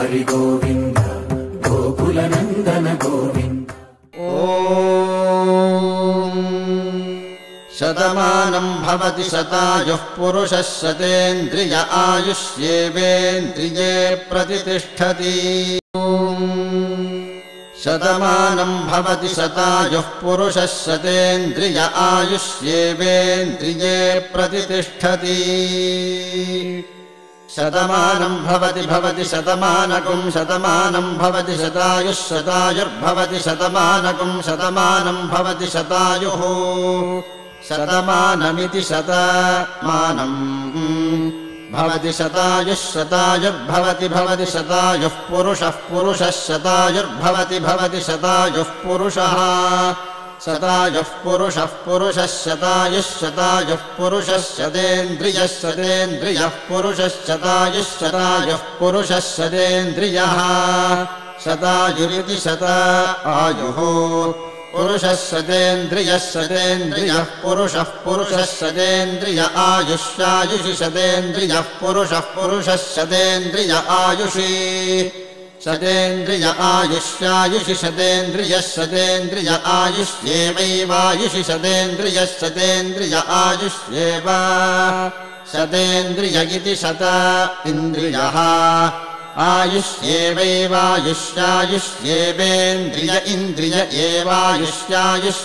हरि गोविन्द गोकुलनन्दन गोविन्द। शतमानं भवति शतायुः पुरुषः शतेन्द्रिय आयुष्येवेन्द्रिये प्रतिष्ठति। शतमानं भवति शतायुः पुरुषः शतेन्द्रिय आयुष्येवेन्द्रिये प्रतिष्ठति। शतमानं भवति शतमानकं शतमानं भवति शतायुः शतायुर्भवति शतमानकं शतमानं भवति शतायुः शतमानमिति शतमानं भवति शतायुः शतायुर्भवति शतायुः पुरुषः शतायुर्भवति शतायुः पुरुषः शतायुः पुरुषः शतायुः पुरुषः शतेन्द्रियः पुरुषः शतायुः पुरुषः शतेन्द्रियः शतायुरिति शतायुः पुरुषः शतेन्द्रियः पुरुषः शतेन्द्रिय आयुष्यायुषि शतेन्द्रियः पुरुषः शतेन्द्रिय आयुषि शतेन्द्रिय आयुष्यायुषि शतेन्द्रिय आयुष्येवैवायुषि शतेन्द्रिय आयुष्येव शतेन्द्रिय इति शत इन्द्रियः आयुष्येवैवायुष्यायुष्येवेन्द्रिय इन्द्रिय एवायुष्यायुष्